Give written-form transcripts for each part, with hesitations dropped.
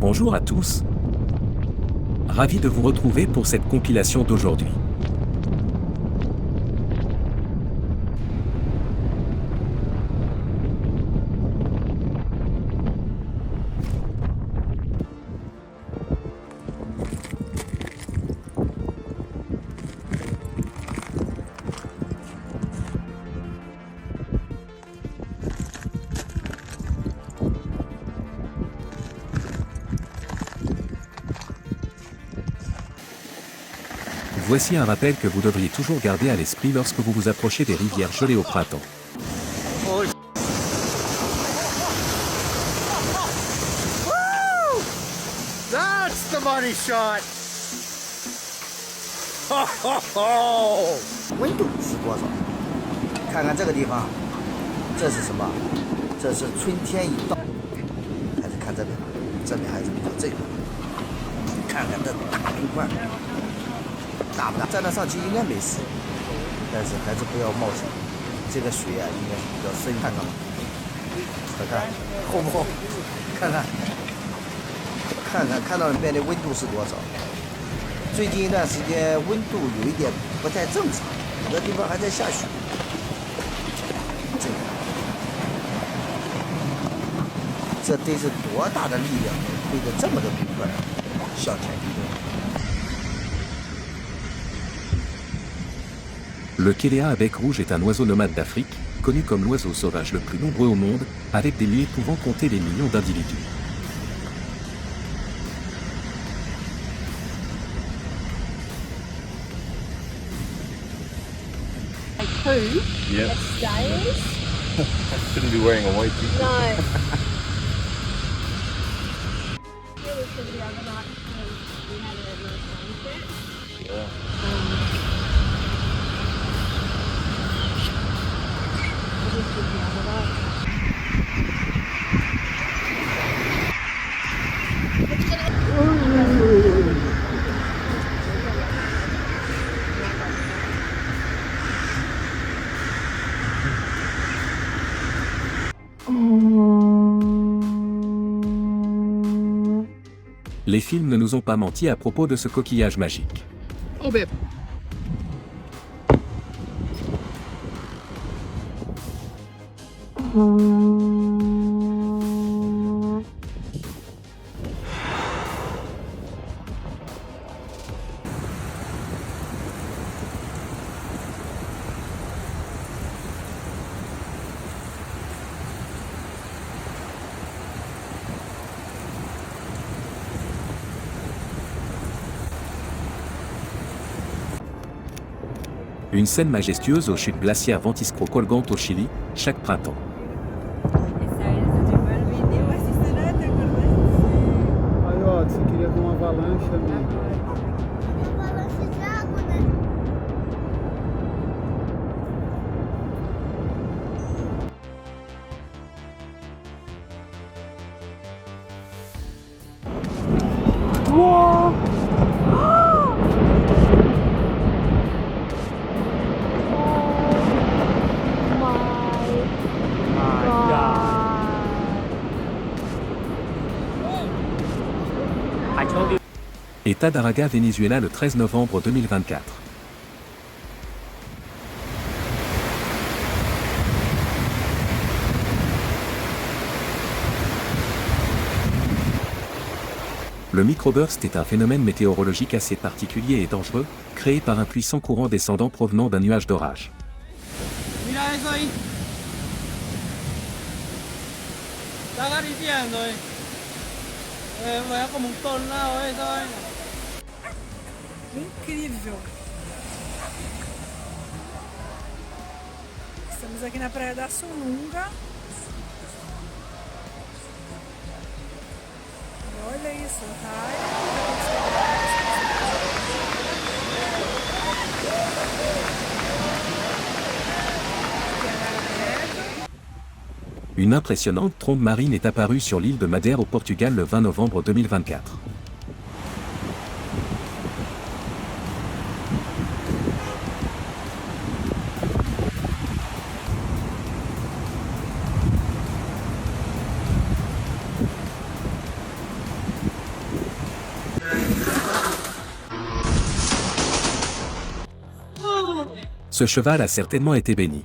Bonjour à tous. Ravi de vous retrouver pour cette compilation d'aujourd'hui. Voici un rappel que vous devriez toujours garder à l'esprit lorsque vous vous approchez des rivières gelées au printemps. That's the money shot! Ho, ho, ho! 温度是多少？看看这个地方，这是什么？这是春天一到，还是看这边？这边还是比较这个。看看这大冰块，大不大？站得上去应该没事，但是还是不要冒险。这个水啊，应该是比较深，看到吗？看看厚不厚？看看。看到里面的温度是多少？最近一段时间温度有一点不太正常，有的地方还在下雪。这得是多大的力量，推着这么多冰块向前移动。Le Kéléa à bec rouge est un oiseau nomade d'Afrique, connu comme l'oiseau sauvage le plus nombreux au monde, avec des nids pouvant compter des millions d'individus. Who? Yeah. Stays? Shouldn't be wearing a white t-shirt. No. Really good the other night because we had a nice sunset. Yeah. It was good the other night. Les films ne nous ont pas menti à propos de ce coquillage magique. Oh babe. Une scène majestueuse aux chutes glaciaires Ventiscro Colgante au Chili, chaque printemps. Aí, ó, você queria ver uma avalanche, amigo. Avalanche de água, né? État d'Araga, Venezuela le 13 novembre 2024. Le microburst est un phénomène météorologique assez particulier et dangereux, créé par un puissant courant descendant provenant d'un nuage d'orage. Mira eso ahí. Está acariciando, é como un tornado esa vaina. Incrível. Estamos aqui na praia da Sununga. E olha isso, Une impressionnante trombe marine est apparue sur l'île de Madère au Portugal le 20 novembre 2024. Ce cheval a certainement été béni.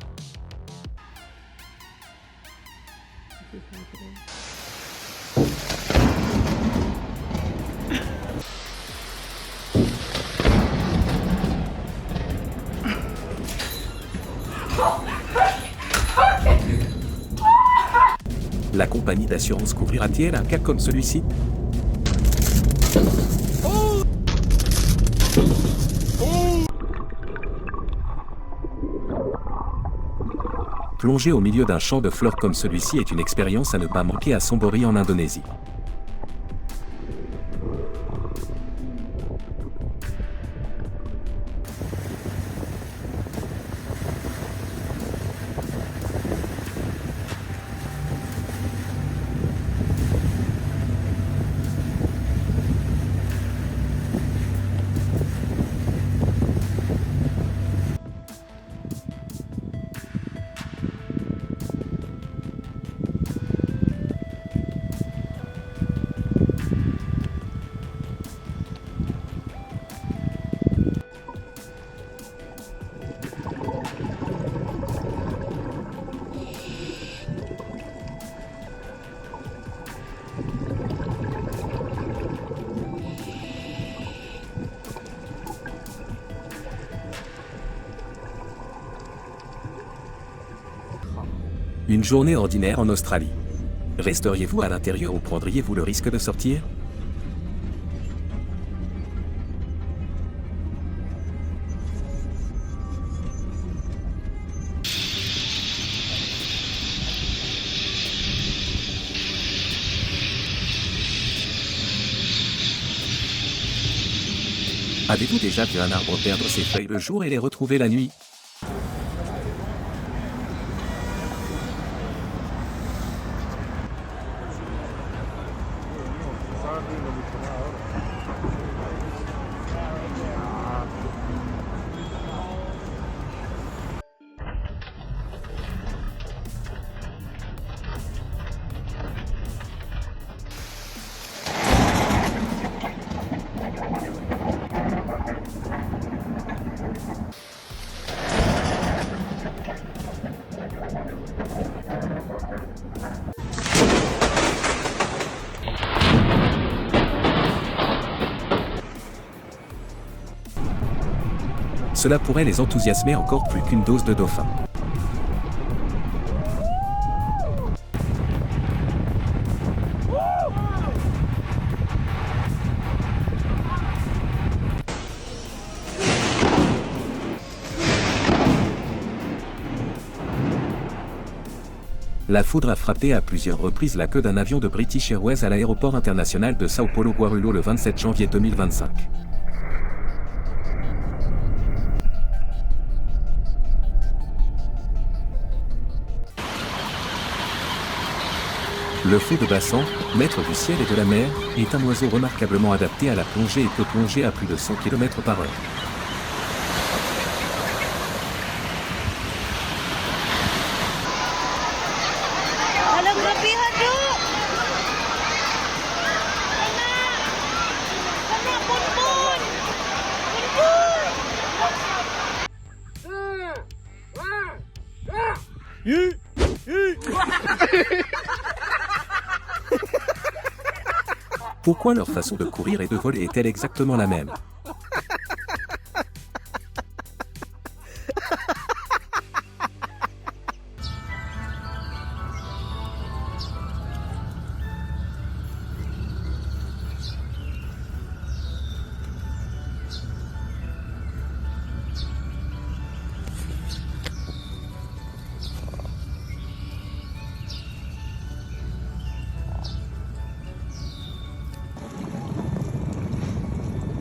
La compagnie d'assurance couvrira-t-elle un cas comme celui-ci? Plonger au milieu d'un champ de fleurs comme celui-ci est une expérience à ne pas manquer à Sombori en Indonésie. Une journée ordinaire en Australie. Resteriez-vous à l'intérieur ou prendriez-vous le risque de sortir? Avez-vous déjà vu un arbre perdre ses feuilles le jour et les retrouver la nuit? Cela pourrait les enthousiasmer encore plus qu'une dose de dauphin. La foudre a frappé à plusieurs reprises la queue d'un avion de British Airways à l'aéroport international de Sao Paulo Guarulhos le 27 janvier 2025. Le faux de Bassan, maître du ciel et de la mer, est un oiseau remarquablement adapté à la plongée et peut plonger à plus de 100 km/h. Alam, grabihan do! Anak! Bunbun! Pourquoi leur façon de courir et de voler est-elle exactement la même?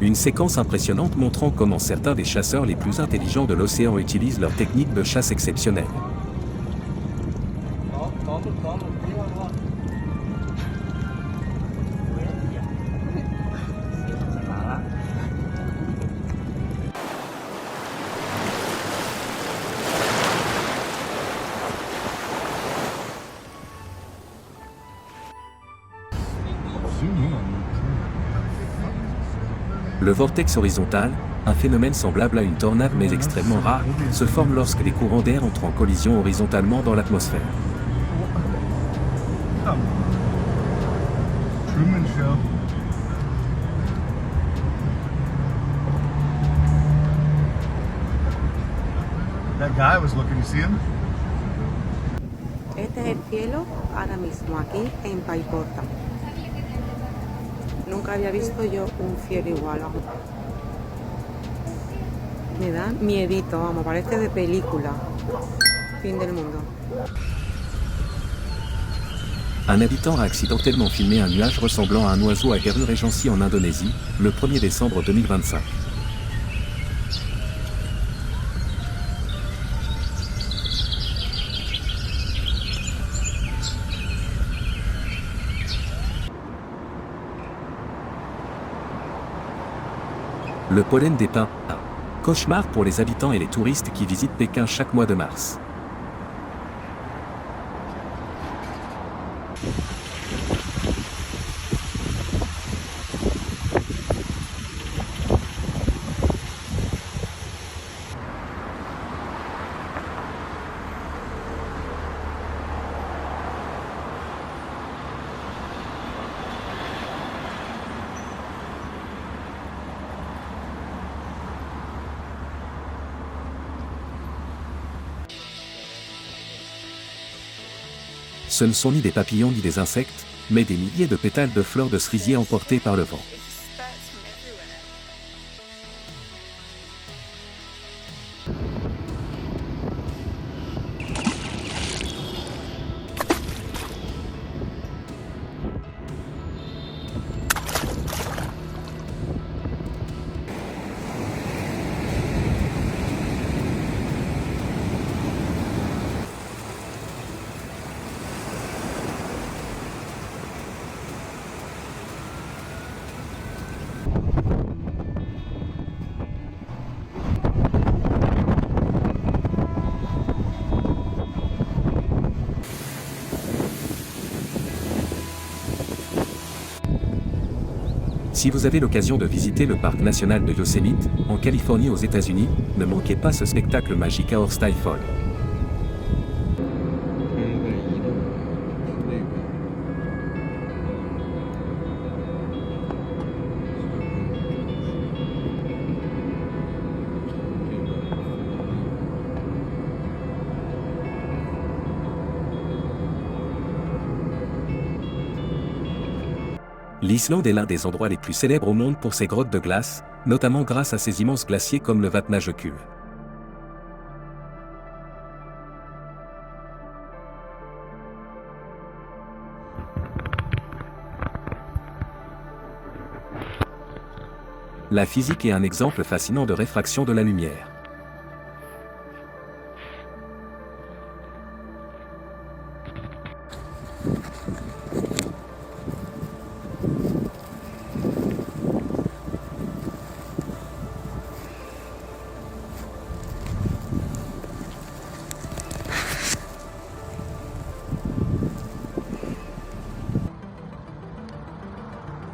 Une séquence impressionnante montrant comment certains des chasseurs les plus intelligents de l'océan utilisent leur technique de chasse exceptionnelle. Le vortex horizontal, un phénomène semblable à une tornade mais extrêmement rare, se forme lorsque les courants d'air entrent en collision horizontalement dans l'atmosphère. Truman Show. That guy was looking to see him. Este es el cielo ahora mismo aquí en Paiporta. Nunca había visto yo un cielo igual. Vamos. Me da miedito, vamos, parece de película. Fin del mundo. Un habitant a accidentellement filmé un nuage ressemblant à un oiseau à Garu Regency en Indonésie, le 1er décembre 2025. Le pollen des pins. Cauchemar pour les habitants et les touristes qui visitent Pékin chaque mois de mars. Ce ne sont ni des papillons ni des insectes, mais des milliers de pétales de fleurs de cerisier emportés par le vent. Si vous avez l'occasion de visiter le parc national de Yosemite, en Californie aux États-Unis, ne manquez pas ce spectacle magique à Horse-Style Fall. L'Islande est l'un des endroits les plus célèbres au monde pour ses grottes de glace, notamment grâce à ses immenses glaciers comme le Vatnajökull. La physique est un exemple fascinant de réfraction de la lumière.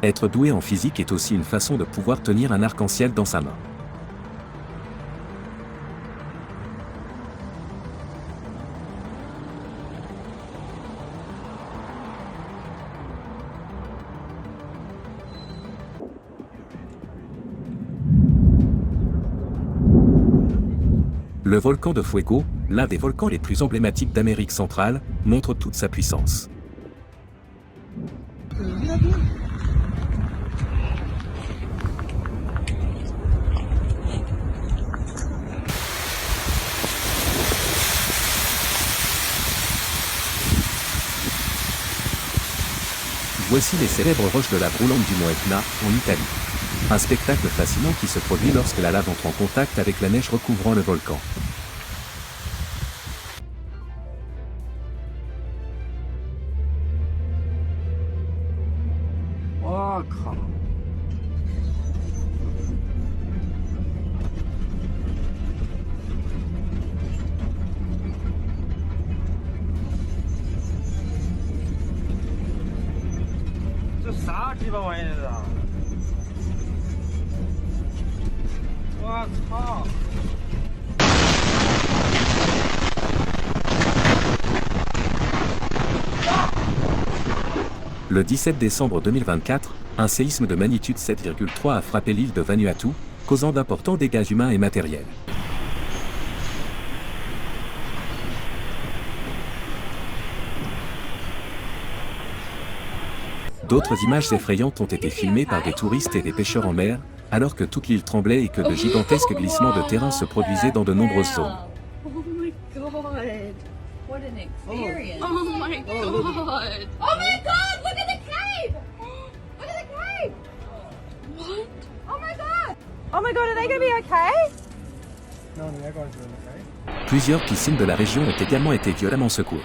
Être doué en physique est aussi une façon de pouvoir tenir un arc-en-ciel dans sa main. Le volcan de Fuego, l'un des volcans les plus emblématiques d'Amérique centrale, montre toute sa puissance. Voici les célèbres roches de la brûlante du mont Etna, en Italie. Un spectacle fascinant qui se produit lorsque la lave entre en contact avec la neige recouvrant le volcan. Le 17 décembre 2024, un séisme de magnitude 7,3 a frappé l'île de Vanuatu, causant d'importants dégâts humains et matériels. D'autres images effrayantes ont été filmées par des touristes et des pêcheurs en mer, alors que toute l'île tremblait et que de gigantesques glissements de terrain se produisaient dans de nombreuses zones. Oh my god. What an experience. Oh my god. Oh my god, look at the cave. Look at the cave. What? Oh my god. Oh my god, are they going to be okay? No, they're going to be okay. Plusieurs piscines de la région ont également été violemment secouées.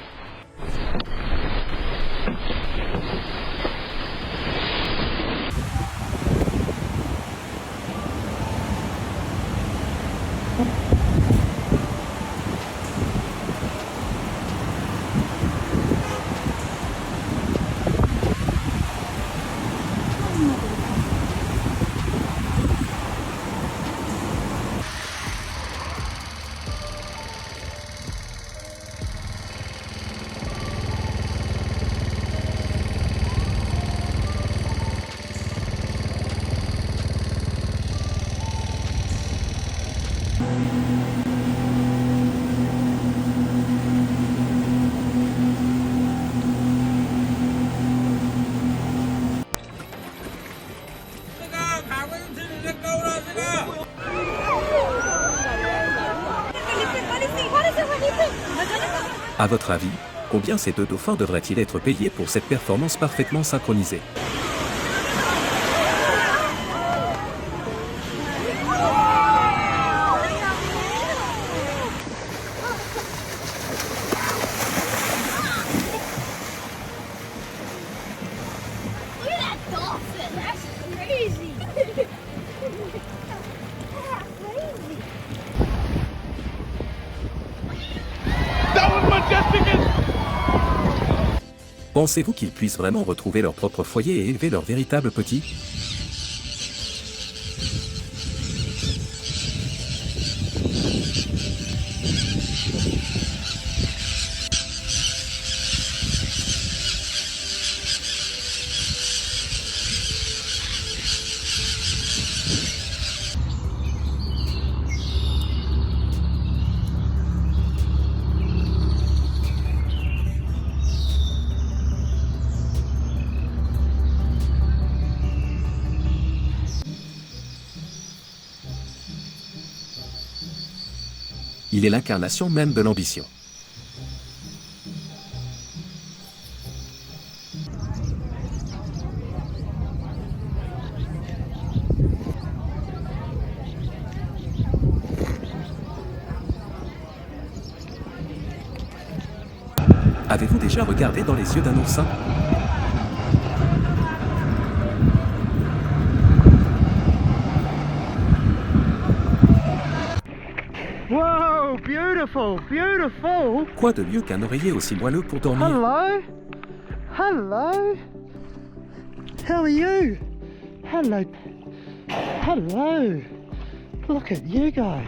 À votre avis, combien ces deux dauphins devraient-ils être payés pour cette performance parfaitement synchronisée? Look at that dolphin. That's crazy. Crazy. Pensez-vous qu'ils puissent vraiment retrouver leur propre foyer et élever leurs véritables petits? Il est l'incarnation même de l'ambition. Avez-vous déjà regardé dans les yeux d'un oursin? Whoa, beautiful, beautiful. Quoi de mieux qu'un oreiller aussi moelleux pour dormir? Hello. Hello. How are you? Hello. Hello. Look at you guys.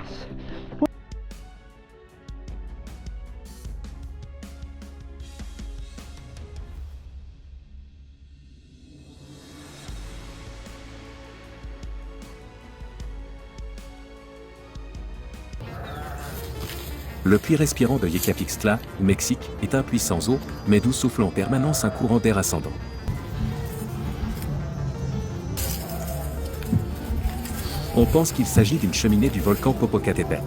Le puits respirant de Yecapixtla, au Mexique, est un puits sans eau, mais d'où souffle en permanence un courant d'air ascendant. On pense qu'il s'agit d'une cheminée du volcan Popocatépetl.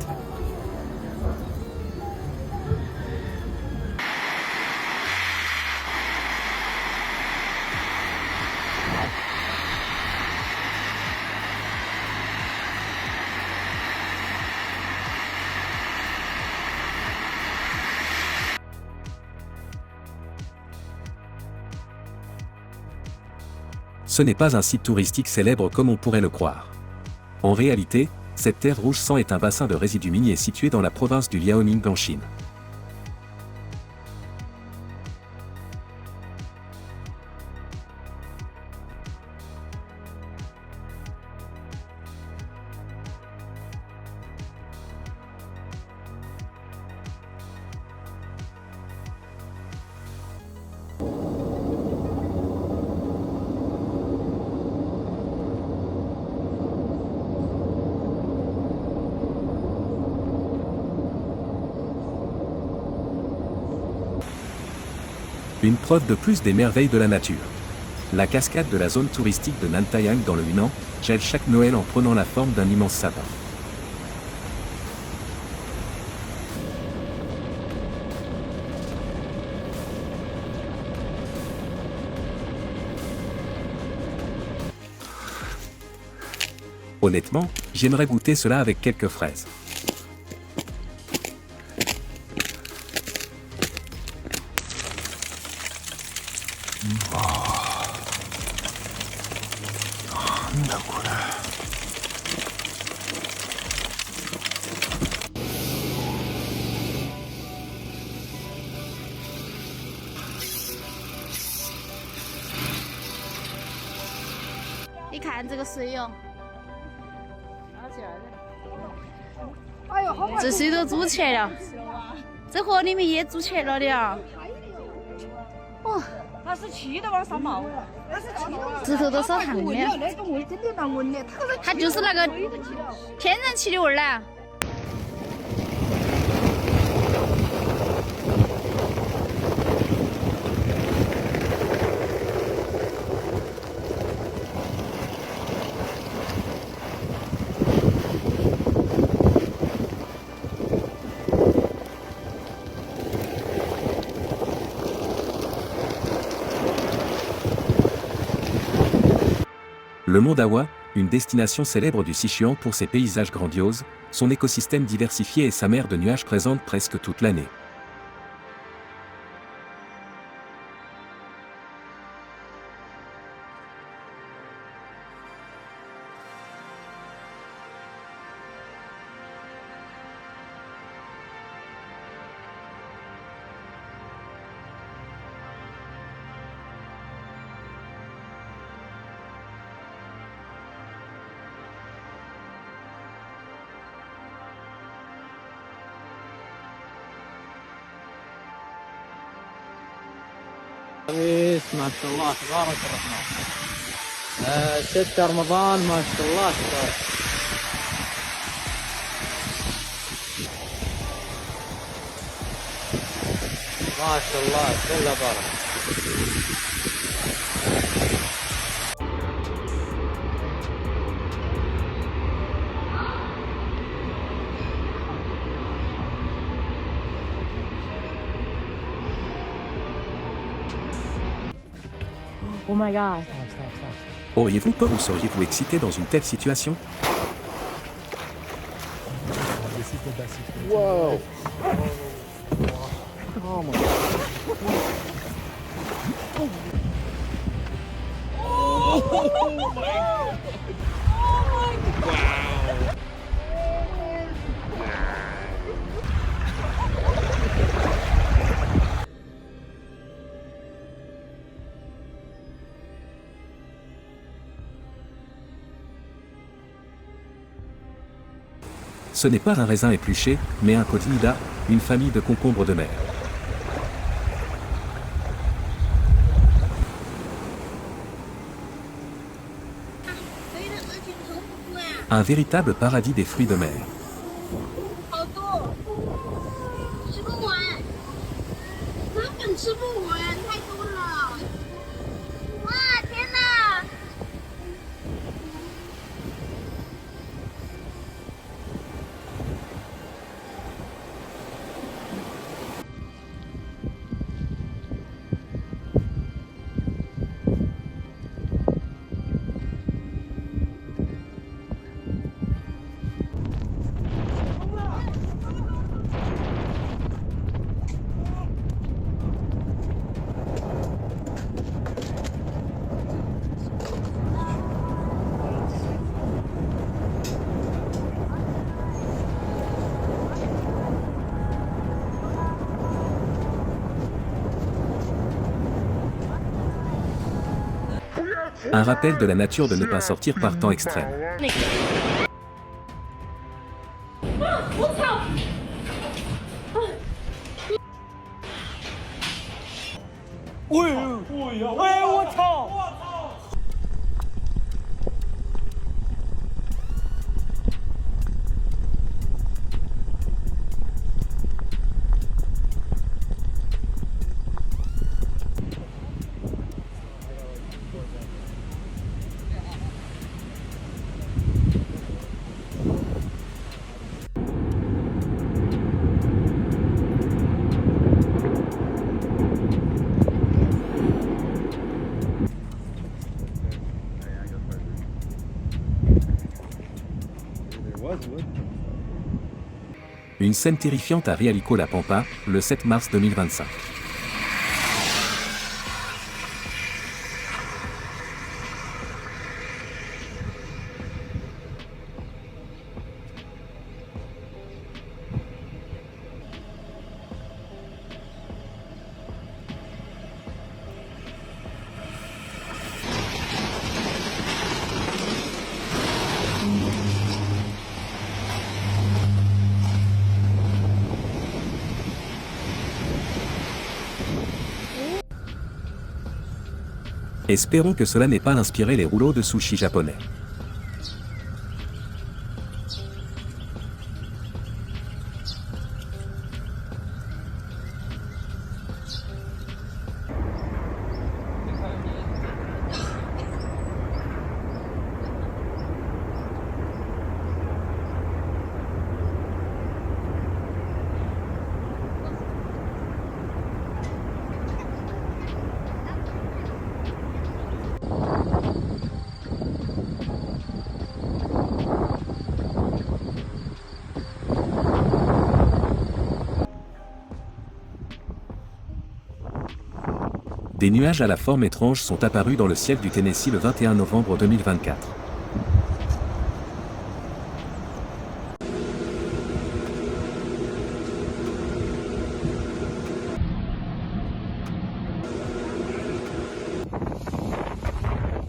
Ce n'est pas un site touristique célèbre comme on pourrait le croire. En réalité, cette terre rouge sang est un bassin de résidus miniers situé dans la province du Liaoning en Chine. Une preuve de plus des merveilles de la nature. La cascade de la zone touristique de Nantayang dans le Hunan gèle chaque Noël en prenant la forme d'un immense sapin. Honnêtement, j'aimerais goûter cela avec quelques fraises.你看这个水哟，这水都煮起来了，这河里面也煮起来了的呀。哦，它是气的往上冒，石头都烧烫的，那个味真的难闻的，它就是那个天然气的味儿呢。Le mont Dawa, une destination célèbre du Sichuan pour ses paysages grandioses, son écosystème diversifié et sa mer de nuages présente presque toute l'année. ما شاء الله تبارك الرحمن. 6 رمضان ما شاء الله تبارك. ما شاء الله كله بارك. Oh my god. Auriez-vous peur ou seriez-vous excité dans une telle situation? Wow. Ce n'est pas un raisin épluché, mais un codinida, une famille de concombres de mer. Un véritable paradis des fruits de mer. Un rappel de la nature de ne pas sortir par temps extrême. Une scène terrifiante à Rialico La Pampa, le 7 mars 2025. Espérons que cela n'ait pas inspiré les rouleaux de sushi japonais. Des nuages à la forme étrange sont apparus dans le ciel du Tennessee le 21 novembre 2024.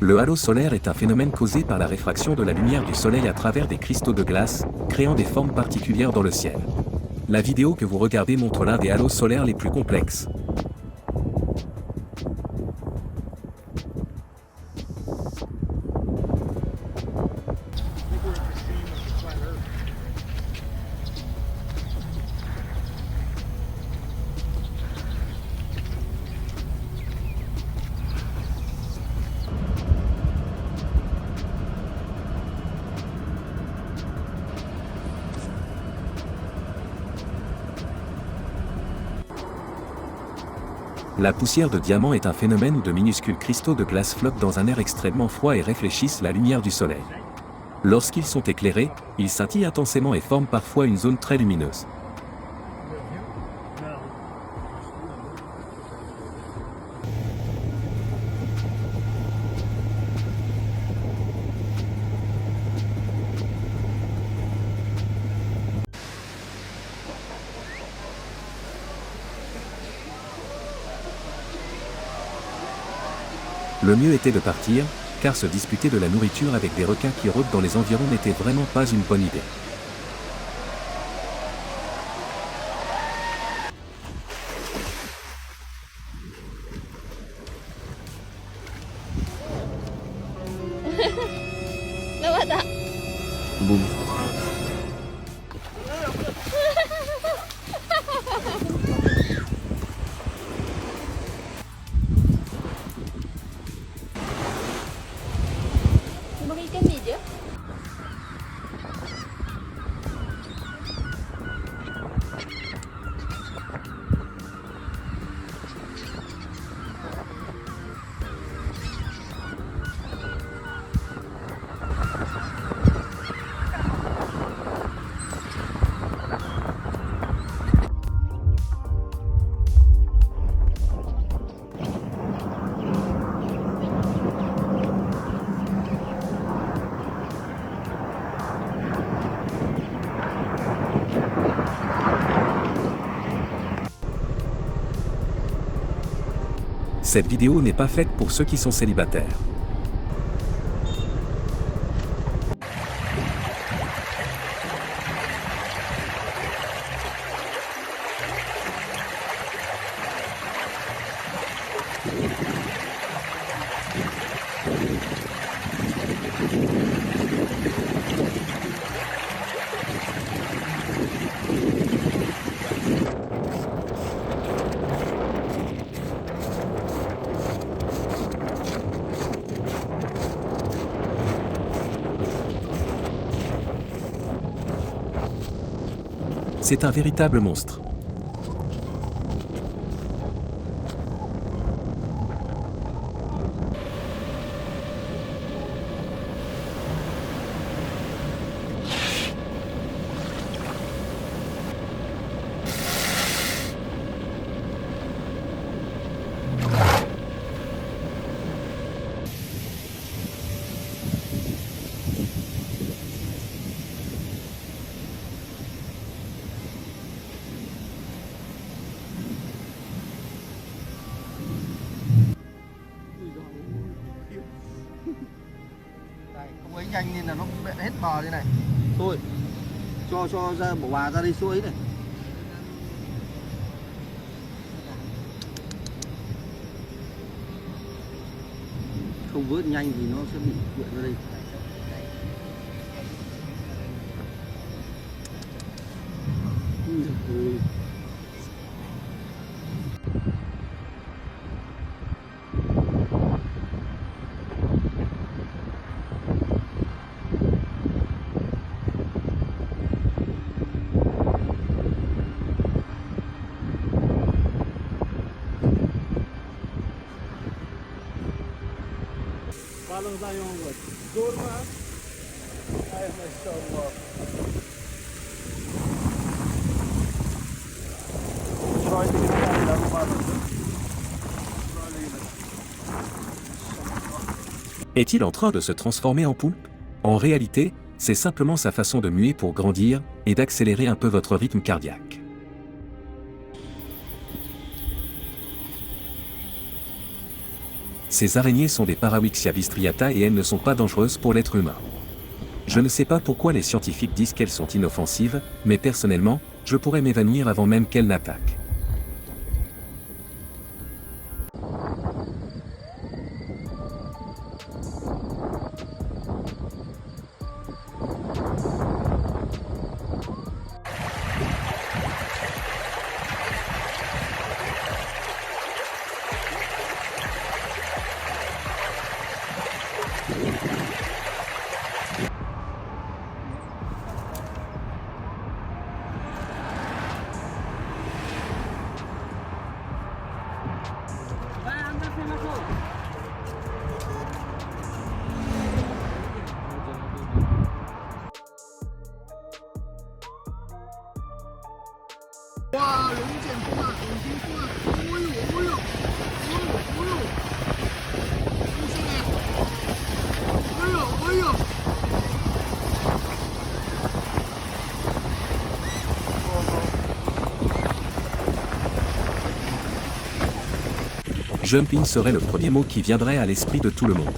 Le halo solaire est un phénomène causé par la réfraction de la lumière du soleil à travers des cristaux de glace, créant des formes particulières dans le ciel. La vidéo que vous regardez montre l'un des halos solaires les plus complexes. La poussière de diamant est un phénomène où de minuscules cristaux de glace flottent dans un air extrêmement froid et réfléchissent la lumière du soleil. Lorsqu'ils sont éclairés, ils scintillent intensément et forment parfois une zone très lumineuse. Le mieux était de partir, car se disputer de la nourriture avec des requins qui rôdent dans les environs n'était vraiment pas une bonne idée. Boum. Cette vidéo n'est pas faite pour ceux qui sont célibataires. C'est un véritable monstre. nhanh nên là nó cũng hết bò thế này. Thôi, cho ra bỏ bà ra đây xuôi này. Không vớt nhanh thì nó sẽ bị quyện ra đây. Falam zayongot. Durma. Ay maşallah. Est-il en train de se transformer en poulpe? En réalité, c'est simplement sa façon de muer pour grandir et d'accélérer un peu votre rythme cardiaque. Ces araignées sont des Parawixia bistriata et elles ne sont pas dangereuses pour l'être humain. Je ne sais pas pourquoi les scientifiques disent qu'elles sont inoffensives, mais personnellement, je pourrais m'évanouir avant même qu'elles n'attaquent. Jumping serait le premier mot qui viendrait à l'esprit de tout le monde.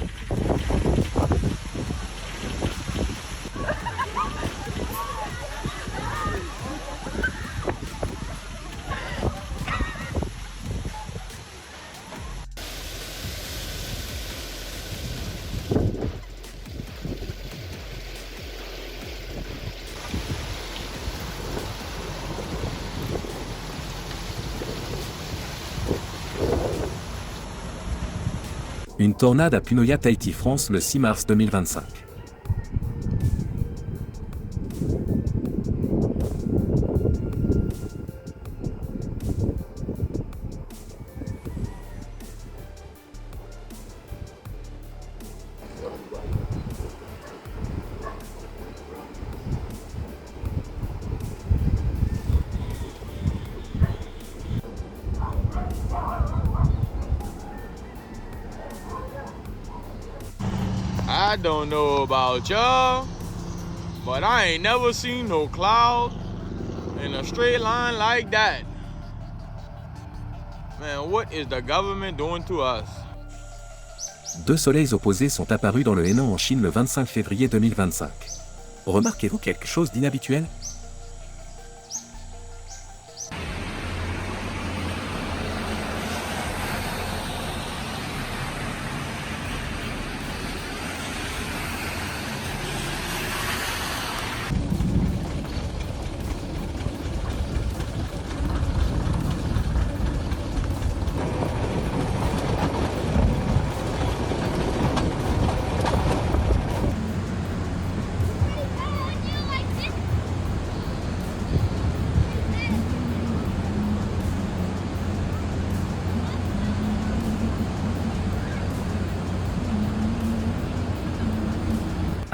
Une tornade à Punoya, Tahiti, France, le 6 mars 2025. I don't know about y'all, but I ain't never seen no cloud in a straight line like that. Man, what is the government doing to us? Deux soleils opposés sont apparus dans le Henan en Chine le 25 février 2025. Remarquez-vous quelque chose d'inhabituel?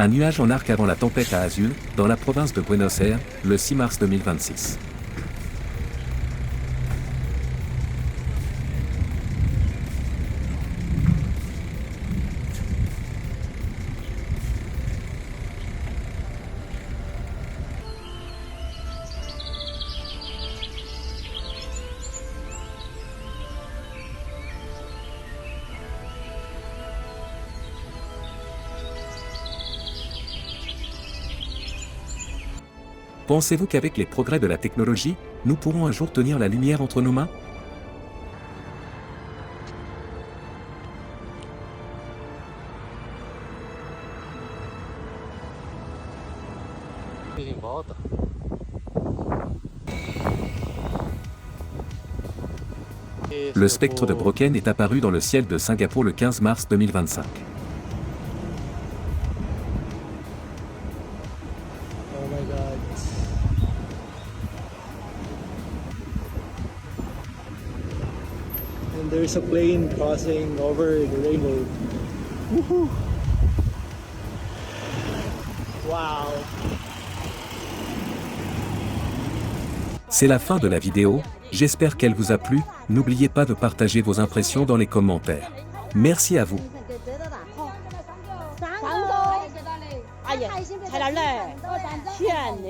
Un nuage en arc avant la tempête à Azul, dans la province de Buenos Aires, le 6 mars 2026. Pensez-vous qu'avec les progrès de la technologie, nous pourrons un jour tenir la lumière entre nos mains? Le spectre de Brocken est apparu dans le ciel de Singapour le 15 mars 2025. Oh my god. And there's a plane crossing over the rainbow. Woohoo! Wow. C'est la fin de la vidéo, j'espère qu'elle vous a plu, n'oubliez pas de partager vos impressions dans les commentaires. Merci à vous. 哎呀，才来嘞，骗你。